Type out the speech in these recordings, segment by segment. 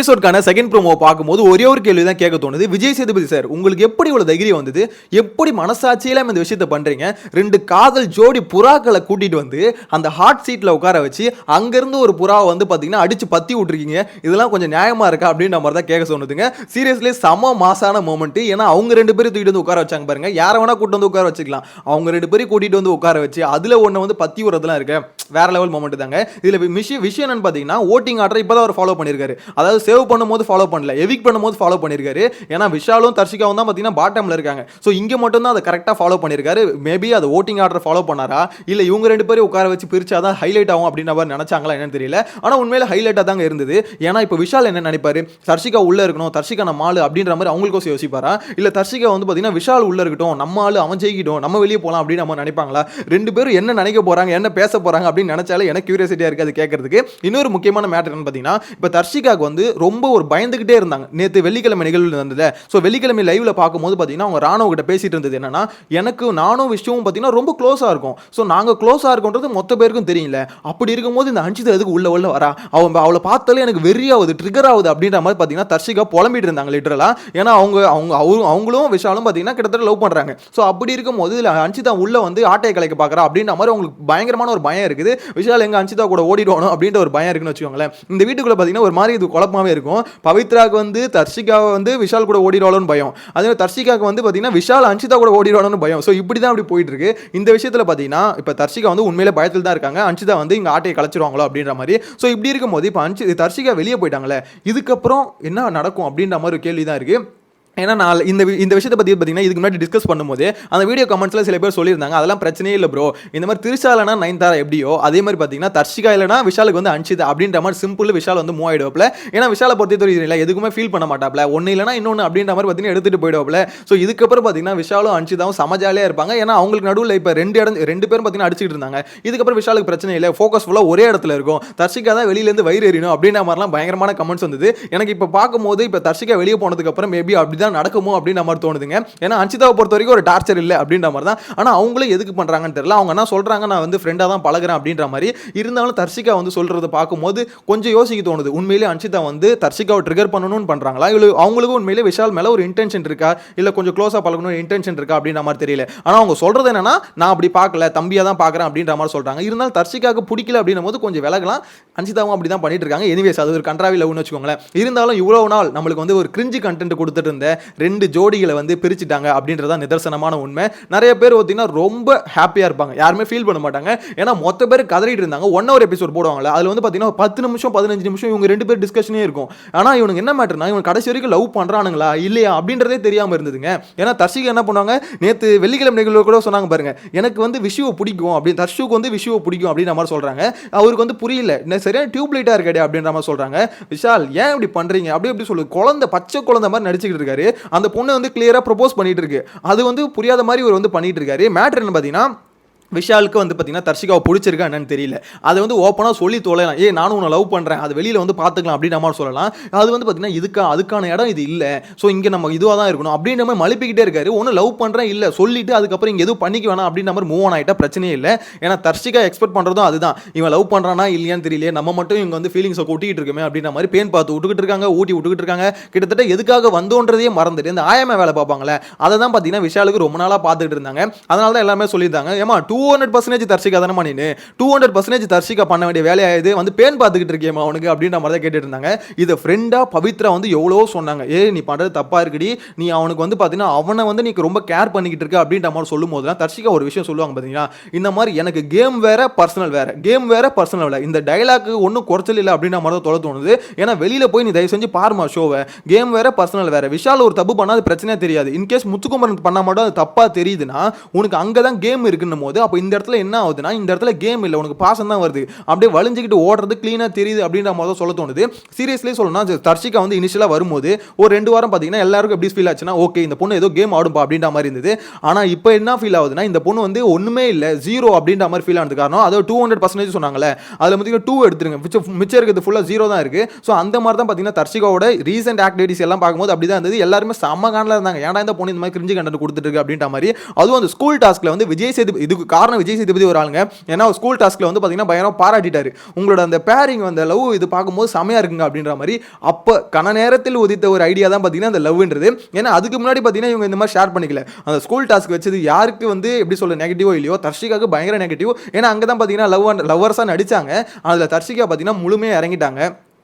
எபிசோட்கான second promo பார்க்கும்போது ஒரே ஒரு கேள்வி தான் கேட்க தோணுது. விஜய் சேதுபதி சார், உங்களுக்கு எப்படி இவ்வளவு தைரியம் வந்தது? எப்படி மனசாட்சியில இந்த விஷயத்தை பண்றீங்க? ரெண்டு காதல் ஜோடி புறாக்களை கூட்டிட்டு வந்து அந்த ஹாட் சீட்ல உட்கார வச்சு அங்கிருந்து ஒரு புறாவை வந்து பாத்தீங்கன்னா அடிச்சு பத்தி விட்டுருக்கீங்க. இதெல்லாம் கொஞ்சம் நியாயமா இருக்கா அப்படின்ற மாதிரி தான் கேட்க தோணுதுங்க. சீரியஸ்லி செம மாசான மொமெண்ட். ஏன்னா அவங்க ரெண்டு பேரும் தூக்கிட்டு வந்து உட்கார வச்சாங்க பாருங்க. யாரை வேணா கூட்டு வந்து உட்கார வச்சுக்கலாம். அவங்க ரெண்டு பேரும் கூட்டிட்டு வந்து உட்கார வச்சு அதுல ஒண்ணு வந்து பத்தி விடுறதுலாம் இருக்கு. வேற லெவல் மொமெண்ட் தாங்க. இதுல விஷயம் என்னன்னு பாத்தீங்கன்னா, ஓட்டிங் ஆர்டர் இப்பதான் அவர் ஃபாலோ பண்ணிருக்காரு. அதாவது சேவ் பண்ணும்போது ஃபாலோ பண்ணல, எவிக் பண்ணும்போது ஃபாலோ பண்ணிருக்காரு. ஏன்னா விஷாலும் தர்ஷிகாவும் தான் பாத்தீங்கன்னா பாட்டம்ல இருக்காங்க. சோ இங்க மட்டும் தான் அதை கரெக்டா ஃபாலோ பண்ணிருக்காரு. மேபி அது ஓட்டிங் ஆர்டர் ஃபாலோ பண்ணாரா இல்ல இவங்க ரெண்டு பேரும் உட்கார வச்சு பிரிச்சாதான் ஹைலைட் ஆகும் அப்படின்னு அவர் நினைச்சாங்களா என்னன்னு தெரியல. ஆனா உண்மையில ஹைலைட்டா தாங்க இருந்தது. ஏன்னா இப்ப விஷால் என்ன நினைப்பாரு, தர்ஷிகா உள்ள இருக்கணும், தர்ஷிகா நம்ம ஆளு அப்படின்ற மாதிரி அவங்களுக்கும் யோசிப்பாரா, இல்ல தர்ஷிகா வந்து பாத்தீங்கன்னா விஷால் உள்ள இருக்கட்டும், நம்ம ஆளு அவன் ஜெயிக்கிட்டோம், நம்ம வெளியே போலாம் அப்படின்னு நம்ம நினைப்பாங்களா? ரெண்டு பேரும் என்ன நினைக்க போறாங்க, என்ன பேச போறாங்க அப்படின்னு நினைச்சாலே எனக்கு கியூரியாசிட்டியா இருக்கு அது கேட்கறதுக்கு. இன்னொரு முக்கியமான மேட்டர் என்ன பாத்தீங்கன்னா, இப்ப தர்ஷிகாக்கு வந்து ரொம்ப ஒரு பயந்துகிட்டே இருந்தாங்க. நேத்து வெள்ளிக்கிழமை நிகழ்வு நடந்தது. சோ வெள்ளிக்கிழமை லைவ்ல பார்க்கும்போது பாத்தீங்கன்னா அவங்க ராணுவ கிட்ட பேசிட்டு இருந்தது என்னன்னா, எனக்கு நானும் விஷயமும் பாத்தீங்கன்னா ரொம்ப க்ளோஸா இருக்கும். சோ நாங்க க்ளோஸா இருக்கோன்றது மொத்த பேருக்கும் தெரியல. அப்படி இருக்கும்போது இந்த அஞ்சிதா எதுக்கு உள்ள வரா, அவளை பார்த்தாலே எனக்கு வெறி ஆகுது, ட்ரிகர் ஆகுது அப்படின்ற மாதிரி பாத்தீங்கன்னா தர்ஷிகா புலம்பிட்டு இருந்தாங்க லிட்டரலா. ஏன்னா அவங்களும் விஷாலும் பாத்தீங்கன்னா கிட்டத்தட்ட லவ் பண்றாங்க. சோ அப்படி இருக்கும்போது இதுல அஞ்சிதா உள்ள வந்து ஆட்டையை கலைக்க பாக்குறா அப்படின்ற மாதிரி அவங்களுக்கு பயங்கரமான ஒரு பயம் இருக்குது. விஷால் எங்க அஞ்சிதா கூட ஓடிடுவானோ அப்படின்ற ஒரு பயம் இருக்குன்னு வச்சுக்கோங்களேன். இந்த வீட்டுக்குள்ள பாத்தீங்கன்னா ஒரு மாதிரி இது குழப்பமாவே இருக்கும். பவித்ராக்கு வந்து தர்ஷிகாவை வந்து விஷால் கூட ஓடிடுவாளோன்னு பயம், அதே தர்ஷிகாக்கு வந்து பாத்தீங்கன்னா விஷால் அஞ்சிதா கூட ஓடிடுவானோன்னு பயம். சோ இப்படி தான் அப்படி போயிட்டு இருக்கு. இந்த விஷயத்துல பாத்தீங்கன்னா இப்ப தர்ஷிகா வந்து உண்மையிலே பயத்தில் தான் இருக்காங்க, அஞ்சிதா வந்து இங்க ஆட்டையை கலைச்சிருவாங்களோ அப்படின்ற மாதிரி. சோ இப்படி இருக்கும்போது இப்ப தர்ஷிகா வெளியே போயிட்டாங்களே, இதுக்கப்புறம் என்ன நடக்கும் அப்படின்ற மாதிரி ஒரு கேள்வி தான் இருக்கு. ஏன்னா நான் இந்த விஷயத்தை பற்றி பார்த்தீங்கன்னா இதுக்கு முன்னாடி டிஸ்கஸ் பண்ணும்போது அந்த வீடியோ கமெண்ட்ஸில் சில பேர் சொல்லியிருந்தாங்க, அதெல்லாம் பிரச்சனையே இல்லை ப்ரோ, இந்த மாதிரி திருச்சாலனா நயன்தாரா எப்படியோ அதே மாதிரி பார்த்தீங்கன்னா தர்ஷிகா இல்லைனா விஷாலுக்கு வந்து அஞ்சிதா அப்படின்ற மாதிரி சிம்பிள் விஷால் வந்து மூவ் ஆகிடுவாப்ல. ஏன்னா விஷாலை பொறுத்த இல்லை எதுக்குமே ஃபீல் பண்ண மாட்டாப்ல, ஒன்று இல்லைனா இன்னொன்று அப்படின்ற மாதிரி பார்த்தீங்கன்னா எடுத்துகிட்டு போயிடுவாப்ல. ஸோ இதுக்கப்புறம் பார்த்தீங்கன்னா விஷாலும் அஞ்சிதாவும் சமஜாலியாக இருப்பாங்க. ஏன்னா அவங்களுக்கு நடுவில் இப்போ ரெண்டு பேரும் பார்த்தீங்கன்னா அடிச்சுட்டு இருந்தாங்க. இதுக்கப்புறம் விஷாலுக்கு பிரச்சனை இல்லை, ஃபோக்கஸ் ஃபுல்லாக ஒரே இடத்துல இருக்கும். தர்ஷிகா தான் வெளியிலேருந்து வயிறு எறியணும் அப்படின்ற மாதிரிலாம் பயங்கரமான கமெண்ட்ஸ் வந்தது. எனக்கு இப்போ பார்க்கும்போது இப்போ தர்ஷிகா வெளியே போனதுக்கப்புறம் மேபி அப்படி தான் நடக்குமோ அப்படின்ற மாதிரி தோணுதுங்க. ஏன்னா அஞ்சிதாவை பொறுத்த வரைக்கும் ஒரு டார்ச்சர் இல்லை அப்படின்ற மாதிரி தான். ஆனால் அவங்களும் எதுக்கு பண்ணுறாங்கன்னு தெரியல. அவங்க என்ன சொல்கிறாங்க, நான் வந்து ஃப்ரெண்டாக தான் பழகிறேன் அப்படின்ற மாதிரி. இருந்தாலும் தர்ஷிகா வந்து சொல்கிறத பார்க்கும்போது கொஞ்சம் யோசிக்க தோணுது. உண்மையிலே அஞ்சிதா வந்து தர்ஷிகாவை ட்ரிகர் பண்ணணும்னு பண்ணுறாங்களா இல்லை அவங்களுக்கும் உண்மையிலே விஷால் மேலே ஒரு இன்டென்ஷன் இருக்கா, இல்லை கொஞ்சம் க்ளோஸாக பழகணும் இன்டென்ஷன் இருக்கா அப்படின்ற மாதிரி தெரியல. ஆனால் அவங்க சொல்கிறது என்னன்னா, நான் அப்படி பார்க்கல, தம்பியாக தான் பார்க்குறேன் அப்படின்ற மாதிரி சொல்கிறாங்க. இருந்தாலும் தர்ஷிகாவுக்கு பிடிக்கல அப்படின்னும் போது கொஞ்சம் விலகலாம். அஞ்சிதாவும் அப்படி தான் பண்ணிட்டு இருக்காங்க. எனிவேஸ் அது ஒரு கண்ட்ராவி லவ்னு வச்சுக்கோங்களேன். இருந்தாலும் இவ்வளோ நாள் நம்மளுக்கு வந்து ஒரு கிரிஞ்சி கண்டென்ட் கொடுத்துட்டு இருந்த ரெண்டு ஜோடிகளை வந்து பிரிச்சுட்டாங்க அப்படின்றத நிதர்சனமான உண்மை. நிறைய பேர் பார்த்தீங்கன்னா ரொம்ப ஹாப்பியா இருப்பாங்க, யாருமே ஃபீல் பண்ண மாட்டாங்க. ஏன்னா மொத்த பேர் கதறிட்டு இருந்தாங்க. 1 hour எபிசோட் போடுவாங்கல்ல, அதுல வந்து பார்த்தீங்கன்னா 10 நிமிஷம் 15 நிமிஷம் இவங்க ரெண்டு பேர் டிஸ்கஷனே இருக்கும். ஆனால் இவனுக்கு என்ன மேட்டர்னா, இவங்க கடைசி வரைக்கும் லவ் பண்றானுங்களா இல்லையா அப்படின்றதே தெரியாம இருந்ததுங்க. ஏன்னா தர்ஷிகா என்ன பண்ணுவாங்க, நேற்று வெள்ளிக்கிழமை நிகழ்வு கூட சொன்னாங்க பாருங்க, எனக்கு வந்து விஷுவை பிடிக்கும் அப்படின்னு, தர்ஷுக்கு வந்து விஷுவை பிடிக்கும் அப்படின்ற மாதிரி சொல்றாங்க. அவருக்கு வந்து புரியல, சரியான டியூப் லைட்டா இருக்காடே அப்படின்ற மாதிரி சொல்றாங்க. விஷால் ஏன் இப்படி பண்றீங்க அப்படி எப்படி சொல்லு, குழந்தை பச்சை குழந்தை மாதிரி நடிச்சுக்கிட்டு இருக்காரு. அந்த பொண்ணு வந்து கிளியரா ப்ரோபோஸ் பண்ணிட்டு இருக்கு. அது வந்து புரியாத மாதிரி இவர் வந்து பண்ணிட்டு இருக்காரு. மேட்டர் என்ன பார்த்தீங்கன்னா, விஷாலுக்கு வந்து பார்த்தீங்கன்னா தர்ஷிகாவை பிடிச்சிருக்கா என்னன்னு தெரியல. அதை வந்து ஓப்பனாக சொல்லி தொலைலாம், நானும் உன்னை லவ் பண்ணுறேன், அது வெளியில் வந்து பார்த்துக்கலாம் அப்படின்னு நம்ம சொல்லலாம். அது வந்து பார்த்தீங்கன்னா அதுக்கான இடம் இது இல்லை, ஸோ இங்கே நம்ம இதுவாக தான் இருக்கணும் அப்படின்ற மாதிரி மழுப்பிக்கிட்டே இருக்காரு. ஒன்றும் லவ் பண்ணுறேன் இல்லை சொல்லிட்டு அதுக்கப்புறம் இங்கே எதுவும் பண்ணிக்க வேணாம் அப்படின்ற மாதிரி மூவ் ஆன் ஆகிட்டா பிரச்சனையே இல்லை. ஏன்னா தர்ஷிகா எக்ஸ்பெக்ட் பண்ணுறதும் அதுதான், இவன் லவ் பண்ணுறானா இல்லையான்னு தெரியல, நம்ம மட்டும் இவங்க வந்து ஃபீலிங்ஸை கொட்டிக்கிட்டு இருக்குமே அப்படின்ற மாதிரி பேன் பார்த்து விட்டுக்கிட்டு இருக்காங்க, ஊட்டி விட்டுக்கிட்டு இருக்காங்க. கிட்டத்தட்ட எதுக்காக வந்தோன்றதே மறந்துட்டு இந்த ஆயமா வேலை பார்ப்பாங்களே, அதை தான் பார்த்தீங்கன்னா விஷாலுக்கு ரொம்ப நாளாக பார்த்துட்டு இருந்தாங்க. அதனால தான் எல்லாமே சொல்லியிருந்தாங்க, ஏமா 200% தர்ஷிகா தானே பண்ணினு 200% தர்ஷிகா பண்ண வேண்டிய வேலையாயுது வந்து பேன் பார்த்துக்கிட்டு இருக்கேமா அவனுக்கு அப்படின்ற மாதிரி தான் கேட்டுட்டு இருந்தாங்க. இதை ஃப்ரெண்டா பவித்ரா வந்து எவ்வளோ சொன்னாங்க, நீ பண்றது தப்பா இருக்குடி, நீ அவனுக்கு வந்து பார்த்தீங்கன்னா அவனை வந்து நீ ரொம்ப கேர் பண்ணிக்கிட்டு இருக்க அப்படின்ற மாதிரி சொல்லும் போது தான் தர்ஷிகா ஒரு விஷயம் சொல்லுவாங்க பார்த்தீங்கன்னா, இந்த மாதிரி எனக்கு கேம் வேற பர்சனல் வேற, கேம் வேற பர்சனல் வேற, இந்த டைலாக்கு ஒன்றும் குறைச்சல் இல்லை அப்படின்ற மாதிரி தான் தொலை தோணுது. ஏன்னா வெளியில போய் நீ தயவு செஞ்சு பாருமா ஷோவை, கேம் வேற பர்சனல் வேற. விஷால் ஒரு தப்பு பண்ணாது பிரச்சனையே தெரியாது, இன்கேஸ் முத்துக்குமரன் பண்ண மட்டும் அது தப்பா தெரியுதுன்னா உனக்கு அங்கதான் கேம் இருக்குன்னும் போது, அப்போ இந்த இடத்துல என்ன ஆகுதுன்னா, இந்த இடத்துல கேம் இல்லை உனக்கு பாசம் தான் வருது, அப்படியே வலிஞ்சிக்கிட்டு ஓடுறது கிளீனா தெரியுது அப்படின்ற மாதிரி சொல்ல தோணுது. சீரியஸ்லி சொல்லணும்னா தர்ஷிகா வந்து இனிஷியலா வரும்போது ஒரு 2 வாரம் பார்த்தீங்கன்னா எல்லாருக்கும் எப்படி ஃபீல் ஆச்சுன்னா, ஓகே இந்த பொண்ணு ஏதோ கேம் ஆடும்பா அப்படின்ற மாதிரி இருந்தது. ஆனால் இப்போ என்ன ஃபீல் ஆகுதுன்னா, இந்த பொண்ணு வந்து ஒன்றுமே இல்லை ஜீரோ அப்படின்ற மாதிரி ஃபீல் ஆனது காரணம், அதாவது 200% சொன்னாங்களே அதில் பார்த்தீங்கன்னா 2 எடுத்துருங்க, மிச்சம் இருக்கிறது ஃபுல்லாக ஜீரோ தான் இருக்கு. ஸோ அந்த மாதிரி தான் பார்த்தீங்கன்னா தர்ஷிகாவோட ரீசெண்ட் ஆக்டிவிட்டிஸ் எல்லாம் பார்க்கும்போது அப்படி தான் இருந்தது. எல்லாருமே செம்ம காண்டில் இருந்தாங்க, ஏன்டா இந்த பொண்ணு இந்த மாதிரி கிரிஞ்சி கண்டென்ட் கொடுத்துட்டு இருக்கு அப்படின்ற மாதிரி. அதுவும் அந்த ஸ்கூல் டாஸ்க்ல வந்து விஜய் சேது இதுக்கு காரணம் விஜய் சேதுபதி ஒரு ஆளுங்க. ஏன்னா ஸ்கூல் டாஸ்க்ல வந்து பார்த்தீங்கன்னா பயங்கரம் பாராட்டிட்டாரு. உங்களோட அந்த பேரிங் அந்த லவ் இது பார்க்கும்போது செமையா இருக்குங்க அப்படின்ற மாதிரி அப்போ கன நேரத்தில் உதித்த ஒரு ஐடியா தான் பார்த்தீங்கன்னா அந்த லவ்ன்றது. ஏன்னா அதுக்கு முன்னாடி பார்த்தீங்கன்னா இவங்க இந்த மாதிரி ஷேர் பண்ணிக்கல. அந்த ஸ்கூல் டாஸ்க் வச்சது யாருக்கு வந்து எப்படி சொல்ல நெகட்டிவோ இல்லையோ, தர்ஷிகாவுக்கு பயங்கர நெகட்டிவ். ஏன்னா அங்கே தான் பார்த்தீங்கன்னா லவ்வர்ஸாக நடிச்சாங்க. அதில் தர்ஷிகா பார்த்தீங்கன்னா முழுமையாக இறங்கிட்டாங்க.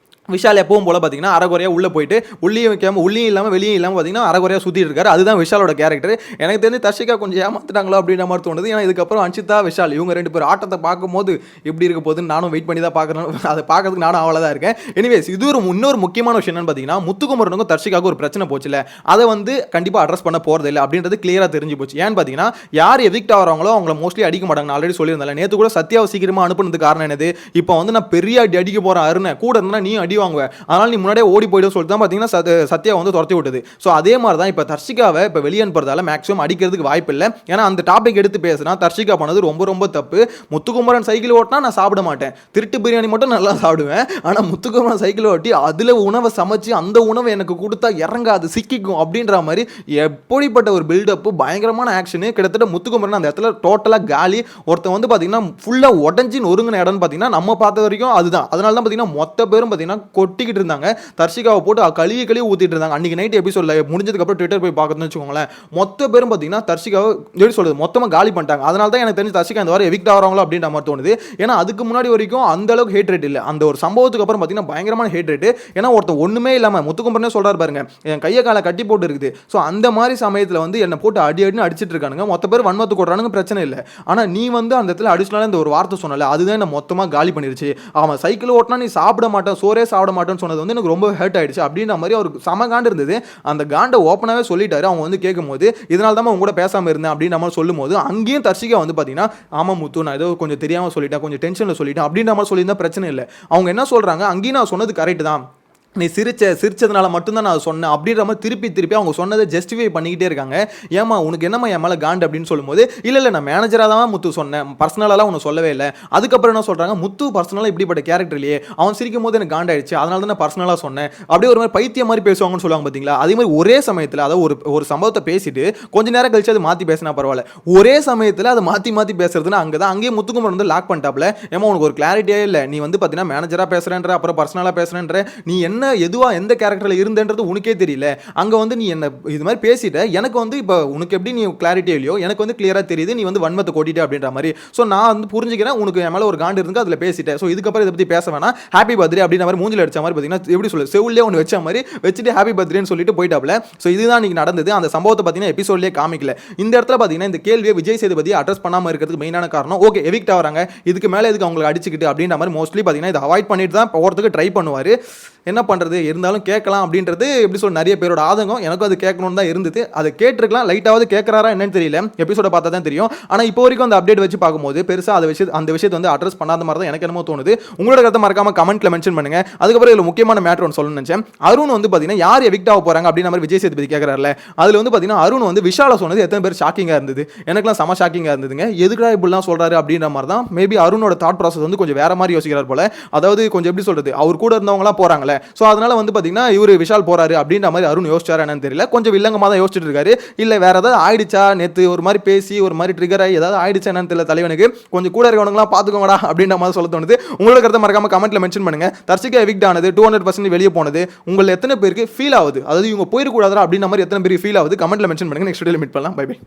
விஷால் எப்பவும் போல பார்த்தீங்கன்னா அரைகுறையாக உள்ளே போயிட்டு உள்ளியும் வைக்காமல் உள்ளியும் இல்லாமல் வெளியும் இல்லாமல் பார்த்தீங்கன்னா அரைகுறையாக சுற்றிட்டு இருக்காரு. அதுதான் விஷாலோட கேரக்டர். எனக்கு தெரிஞ்சு தர்ஷிகா கொஞ்சம் ஏமாத்துட்டாங்களோ அப்படின்ற மாதிரி தோணுது. ஏன்னா இதுக்கப்புறம் அன்ஷிதா விஷால் இவங்க 2 பேர் ஆட்டத்தை பார்க்கும்போது எப்படி இருக்க போகுதுன்னு நானும் வெயிட் பண்ணி தான் பார்க்குறேன். அதை பார்க்கறதுக்கு நானும் அவ்வளோ தான் இருக்கேன். எனிவேஸ் இது இன்னொரு முக்கியமான விஷயம் என்னன்னு பார்த்தீங்கன்னா முத்துக்குமரனுக்கும் தர்ஷிகாவுக்கு ஒரு பிரச்சனை போச்சுல, அதை வந்து கண்டிப்பாக அட்ரஸ் பண்ண போகிறது இல்லை அப்படின்றது கிளியராக தெரிஞ்சு போச்சு. ஏன்னு பார்த்தீங்கன்னா யார் எவிக்ட் ஆகிறாங்களோ அவங்கள மோஸ்ட்லி அடிக்க மாட்டாங்க. நான் ஆல்ரெடி சொல்லியிருந்தேன். நேற்று கூட சத்யாவை சீக்கிரமாக அனுப்புனதுக்கு காரணம் என்னது, இப்போ வந்து நான் பெரிய அடிக்க போகிறேன் அருணை கூட இருந்தால் நீ அடி வாங்குவேன், அதனால் முன்னாடியே ஓடி போய்டும் சொல்லிட்டு தான் பார்த்தீங்கன்னா சத்யா வந்து துரத்தி விட்டது. ஸோ அதே மாதிரி தான் இப்போ தர்ஷிகாவை இப்போ வெளியே அனுப்புறதால மேக்ஸிமம் அடிக்கிறதுக்கு வாய்ப்பு இல்லை. ஏன்னா அந்த டாபிக் எடுத்து பேசினா தர்ஷிகா பண்ணது ரொம்ப ரொம்ப தப்பு. முத்துக்குமரன் சைக்கிள் ஓட்டினா நான் சாப்பிட மாட்டேன், திருட்டு பிரியாணி மட்டும் நல்லா சாப்பிடுவேன். ஆனால் முத்துக்குமரன் சைக்கிள் ஓட்டி அதில் உணவை சமைச்சு அந்த உணவை எனக்கு கொடுத்தா இறங்காது சிக்கிக்கும் அப்படின்ற மாதிரி எப்படிப்பட்ட ஒரு பில்டப்பு, பயங்கரமான ஆக்ஷனு. கிட்டத்தட்ட முத்துக்குமரன் அந்த இடத்துல டோட்டலாக காலி. ஒருத்தன் வந்து பார்த்தீங்கன்னா ஃபுல்லாக உடஞ்சி நொறுங்கின இடம்னு பார்த்தீங்கன்னா நம்ம பார்த்த வரைக்கும் அதுதான். அதனால தான் பார்த்தீங்கன்னா மொத்த பேரும் பார்த்தீங்கன்னா கொட்டிக்கிட்டு இருந்தாங்க. தர்ஷிகாவை போட்டு கழுவி ஊத்திட்டு இருந்தாங்க. அன்னைக்கு நைட் எபிசோட்ல முடிஞ்சதுக்கு அப்புறம் ட்விட்டர் போய் பார்க்கணும்னு வச்சுக்கோங்களேன், மொத்த பேரும் பார்த்தீங்கன்னா தர்ஷிகாவை எப்படி சொல்றது மொத்தமாக காலி பண்ணிட்டாங்க. அதனால தான் எனக்கு தெரிஞ்சு தர்ஷிகா இந்த வாரம் எவிக்ட் ஆகிறாங்களோ அப்படின்ற மாதிரி தோணுது. ஏன்னா அதுக்கு முன்னாடி வரைக்கும் அந்த அளவுக்கு ஹேட் ரேட் இல்லை. அந்த ஒரு சம்பவத்துக்கு அப்புறம் பார்த்தீங்கன்னா பயங்கரமான ஹேட் ரேட். ஏன்னா ஒருத்தர் ஒண்ணுமே இல்லாமல் முத்துக்குமரனே சொல்றாரு பாருங்க, என் கையை காலை கட்டி போட்டு இருக்குது. ஸோ அந்த மாதிரி சமயத்தில் வந்து என்னை போட்டு அடின்னு அடிச்சிட்டு இருக்கானுங்க. மொத்த பேர் வன்மத்து கொடுறானுங்க, பிரச்சனை இல்லை. ஆனால் நீ வந்து அந்த இடத்துல அடிஷனலாக இந்த ஒரு வார்த்தை சொன்னல, அதுதான் என்ன மொத்தமாக காலி பண்ணிருச்சு. அவன் சைக்கிள் ஓட்டினா நீ சாப்பிட மாட்டேன், சோரே சாப்பிட மாட்டேன்னு சொன்னது வந்து எனக்கு ரொம்ப ஹர்ட் ஆயிடுச்சு அப்படின்ற மாதிரி அவருக்கு சம காண்டு இருந்தது. அந்த காண்டை ஓப்பனாகவே சொல்லிட்டாரு. அவங்க வந்து கேட்கும்போது இதனால தான் அவங்க கூட பேசாமல் இருந்தேன் அப்படின்ற மாதிரி சொல்லும்போது அங்கேயும் தர்ஷிகா வந்து பார்த்தீங்கன்னா ஆமா முத்து நான் ஏதோ கொஞ்சம் தெரியாமல் சொல்லிட்டேன், கொஞ்சம் டென்ஷனில் சொல்லிட்டேன் அப்படின்ற மாதிரி சொல்லியிருந்தா பிரச்சனை இல்லை. அவங்க என்ன சொல்றாங்க, அங்கேயும் நான் சொன்னது கரெக்ட் தான், நீ சிரிச்சதுனால மட்டும்தான் நான் சொன்னேன் அப்படின்ற மாதிரி திருப்பி அவங்க சொன்னதை ஜஸ்டிஃபை பண்ணிக்கிட்டே இருக்காங்க. ஏமா உனக்கு என்னம்மா என் மேலே காண்டு அப்படின்னு சொல்லும்போது இல்லை நான் மேனேஜராக தான் முத்து சொன்னேன், பர்சனலாலாம் உனக்கு சொல்லவே இல்லை. அதுக்கப்புறம் என்ன சொல்கிறாங்க, முத்து பர்சனலாக இப்படிப்பட்ட கேரக்டர் இல்லையே, அவன் சிரிக்கும் போது எனக்கு காண்டாயிடுச்சு அதனால தான் நான் பர்சனலாக சொன்னேன் அப்படியே ஒரு மாதிரி பைத்தியம் மாதிரி பேசுவாங்கன்னு சொல்லுவாங்க பார்த்தீங்களா. அதே மாதிரி ஒரே சமயத்தில் அதாவது ஒரு சம்பவத்தை பேசிட்டு கொஞ்ச நேரம் கழிச்சு அது மாற்றி பேசினா பரவாயில்ல, ஒரே சமயத்தில் அதை மாற்றி பேசுறதுன்னா அங்கேயே முத்துக்குமரன் வந்து லாக் பண்ணிட்டாப்ல. ஏமா உனக்கு ஒரு கிளாரிட்டியே இல்லை, நீ வந்து பார்த்தீங்கன்னா மேனேஜராக பேசுகிறேன்ற அப்புறம் பர்சனலாக பேசுகிறேன்ற, நீ என்ன எதுவா எந்த கேரக்டர்ல இருந்தன்றது உனக்கே தெரியல. அங்க வந்து நீ என்ன இது மாதிரி பேசிட்ட, எனக்கு வந்து இப்போ உனக்கு எப்படி நீ கிளாரிட்டி இல்லையோ எனக்கு வந்து கிளியரா தெரியுது நீ வந்து வன்மத்தை கொட்டிட்ட அப்படின்ற மாதிரி. ஸோ நான் வந்து புரிஞ்சுக்கிறேன் உனக்கு என் மேல ஒரு காண்டு இருந்து அதில் பேசிட்டேன். ஸோ இதுக்கப்புறம் இதை பத்தி பேச வேணாம், ஹாப்பி பர்த்டே அப்படின்ற மாதிரி மூஞ்சில அடிச்ச மாதிரி பார்த்தீங்கன்னா எப்படி சொல்ல செவுல்லே ஒன்று வச்ச மாதிரி வச்சுட்டு ஹாப்பி பர்த்டேன்னு சொல்லிட்டு போயிட்டாப்ல. ஸோ இதுதான் இன்னைக்கு நடந்தது. அந்த சம்பவத்தை பார்த்தீங்கன்னா எபிசோட்லேயே காமிக்கல. இந்த இடத்துல பார்த்தீங்கன்னா இந்த கேள்வியை விஜய் சேதுபதி அட்ரஸ் பண்ணாமல் இருக்கிறதுக்கு மெயினான காரணம், ஓகே எவிக்ட் ஆகிறாங்க இதுக்கு மேலே எதுக்கு அவங்களுக்கு அடிச்சுக்கிட்டு அப்படின்ற மாதிரி மோஸ்ட்லி பார்த்தீங்கன்னா இதை அவாய்ட் பண்ணிட்டு தான் போகிறதுக்கு ட்ரை பண்ணுவார். என்ன பண்ணுறது, இருந்தாலும் கேட்கலாம் அப்படின்றது எப்படி சொல்ல நிறைய பேரோட ஆதங்கம். எனக்கும் அது கேட்கணும்னு தான் இருந்தது. அதை கேட்டிருக்கலாம், லைட்டாவது கேட்குறாரா என்னன்னு தெரியல, எபிசோட பார்த்தா தான் தெரியும். ஆனால் இப்போ வரைக்கும் அந்த அப்டேட் வச்சு பார்க்கும்போது பெருசாக அந்த விஷயத்தை வந்து அட்ரஸ் பண்ணாத மாதிரி தான் எனக்கு என்னமோ தோணுது. உங்களோட கருத்தை மறக்காம கமெண்ட்ல மென்ஷன் பண்ணுங்க. அதுக்கப்புறம் இதில் முக்கியமான மேட்டர் ஒன்று சொல்லணும்னு நினைச்சேன். அருண் வந்து பார்த்தீங்கன்னா யார் எவிக்ட் ஆக போறாங்க அப்படின்ற மாதிரி விஜய் சேதுபதி கேட்குறாருல, அதில் வந்து பார்த்தீங்கன்னா அருண் வந்து விஷால சொன்னது எத்தனை பேர் ஷாக்கிங்காக இருந்தது, எனக்குலாம் செம ஷாக்கிங்காக இருந்ததுங்க. எதுக்குடா இப்படிலாம் சொல்றாரு அப்படின்ற மாதிரி தான் மேபி அருணோட தாட் ப்ராசஸ் வந்து கொஞ்சம் வேற மாதிரி யோசிக்கிறார் போல. அதாவது கொஞ்சம் எப்படி சொல்றது, அவர் கூட இருந்தவங்களாம் போறாங்களே, ஸோ அதனால வந்து பார்த்தீங்கன்னா இவர் விஷால் போறாரு அப்படின்ற மாதிரி அருண் யோசிச்சாரு என்னன்னு தெரியல. கொஞ்சம் வில்லங்கமாக தான் யோசிச்சுட்டு இருக்காரு. இல்லை வேற ஏதாவது ஆயிடுச்சா, நேற்று ஒரு மாதிரி பேசி ஒரு மாதிரி ட்ரிகர் ஆகி ஏதாவது ஆயிடுச்சா என்னன்னு தெரியல தலைவனுக்கு, கொஞ்சம் கூட இருக்கவங்களாம் பார்த்துக்கோங்கடா அப்படின்ற மாதிரி சொல்ல தோணுது. உங்களோட கருத்தை மறக்காம கமெண்ட்ல மென்ஷன் பண்ணுங்க. தர்ஷிகா எவிக்ட் ஆனது 200% வெளியே போனது உங்களுக்கு எத்தனை பேருக்கு ஃபீல் ஆகுது, அதாவது இவங்க போயிடக்கூடாதா அப்படின்ற மாதிரி எத்தனை பேருக்கு ஃபீல் ஆகுது கமெண்ட்ல மென்ஷன் பண்ணுங்க. நெக்ஸ்ட் வீடியோல மீட் பண்ணலாம். Bye by.